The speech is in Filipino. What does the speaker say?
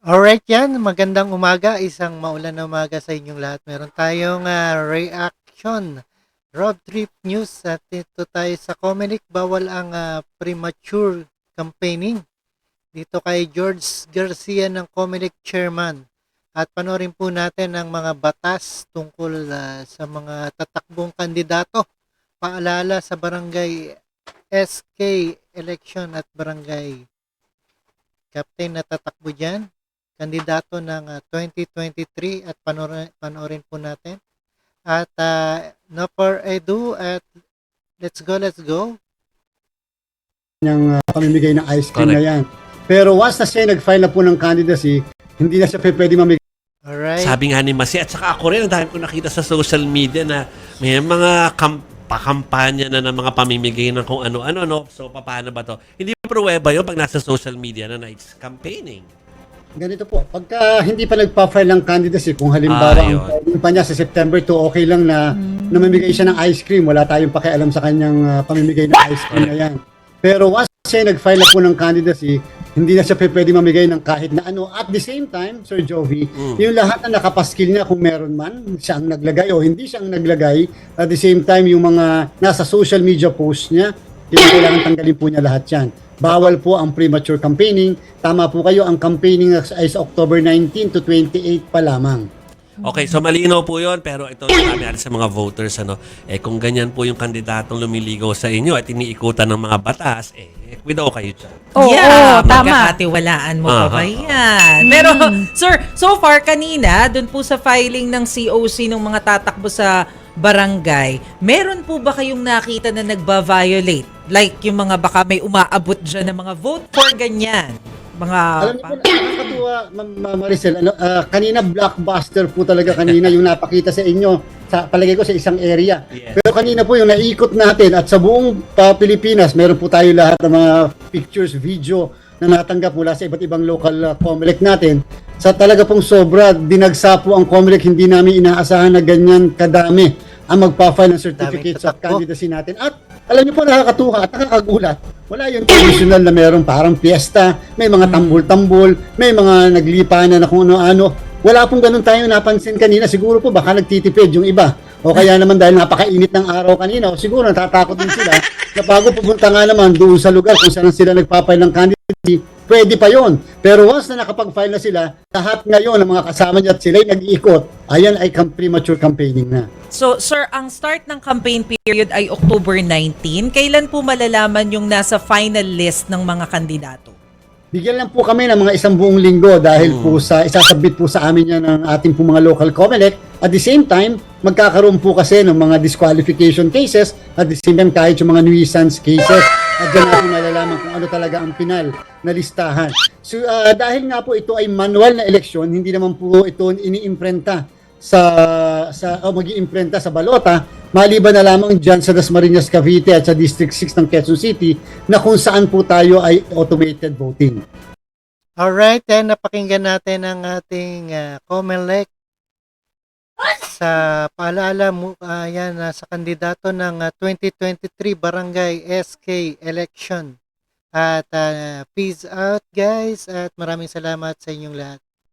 Alright yan, magandang umaga, isang maulan na umaga sa inyong lahat. Meron tayong reaction, road trip news at ito tayo sa Comelec, bawal ang premature campaigning. Dito kay George Garcia ng Comelec chairman. At panoorin po natin ang mga batas tungkol sa mga tatakbong kandidato. Paalala sa barangay SK election at barangay captain na tatakbo dyan, kandidato ng 2023 at panoorin po natin. At no for ado at let's go. Yung pamimigay ng ice cream Correct. na yan. Pero once na siya nag-file na po ng candidacy, hindi na siya pwede mamigay. Alright. Sabi nga ni Masi, at saka ako rin, ang dami ko nakita sa social media na may mga pakampanya na ng mga pamimigay ng kung ano-ano, no? So, paano ba to? Hindi pruweba yun pag nasa social media na it's campaigning. Ganito po, pagka hindi pa nagpa-file ng candidacy, kung halimbawa ang filing pa niya sa September 2, okay lang na namimigay siya ng ice cream, wala tayong pakialam sa kanyang pamimigay ng ice cream na yan. Pero once siya nag-file na po ng candidacy, hindi na siya pwede mamigay ng kahit na ano. At the same time, Sir Jovi, yung lahat na nakapaskil niya kung meron man, siya ang naglagay o hindi siya ang naglagay, at the same time, yung mga nasa social media post niya, kailangan tanggalin po niya lahat yan. Bawal po ang premature campaigning. Tama po kayo, ang campaigning ay sa October 19 to 28 pa lamang. Okay, so malinaw po yun, pero ito sabi natin sa mga voters, kung ganyan po yung kandidatong lumiligaw sa inyo at iniikutan ng mga batas, widaw kayo dyan. Tama. Magkakatiwalaan mo pa ba yan? Pero, sir, so far kanina, dun po sa filing ng COC ng mga tatakbo sa barangay, meron po ba kayong nakita na nagba-violate? Like yung mga baka may umaabot dyan ng mga vote for ganyan? Mga Alam niyo po, nakakatuwa, Ma'am Maricel, kanina blockbuster po talaga kanina yung napakita sa inyo, sa palagay ko sa isang area. Yes. Pero kanina po yung naikot natin at sa buong Pilipinas, meron po tayo lahat ng mga pictures, video na natanggap mula sa iba't ibang local Comelec natin. Sa talaga pong sobra, dinagsa po ang Comelec, hindi namin inaasahan na ganyan kadami ang magpa-file ng certificates of candidacy natin. At alam niyo po, nakakatuwa at nakakagulat. Wala yung traditional na meron parang piyesta, may mga tambol-tambol, may mga naglipanan na kung ano-ano. Wala pong ganun tayong napansin kanina. Siguro po baka nagtitipid yung iba. O kaya naman dahil napakainit ng araw kanina, o siguro natatakot din sila na bago pupunta nga naman doon sa lugar kung saan sila nagpa-file ng candidacy, pwede pa yon. Pero once na nakapag-file na sila, lahat ngayon ng mga kasama niya at sila'y nag-iikot, ayan ay premature campaigning na. So, sir, ang start ng campaign period ay October 19. Kailan po malalaman yung nasa final list ng mga kandidato? Bigyan lang po kami ng mga isang buong linggo dahil po sa isasabit po sa amin yan ng ating po mga local Comelec. At the same time, magkakaroon po kasi ng mga disqualification cases at the same time kahit yung mga nuisance cases. At dyan natin malalaman kung ano talaga ang final na listahan. So dahil nga po ito ay manual na eleksyon, hindi naman po ito iniimprenta mag-iimprenta sa balota, maliban na lamang dyan sa Dasmariñas, Cavite at sa District 6 ng Quezon City na kung saan po tayo ay automated voting. Alright, then napakinggan natin ang ating Comelec sa paalala mo yan sa kandidato ng 2023 Barangay SK election. At peace out guys at maraming salamat sa inyong lahat.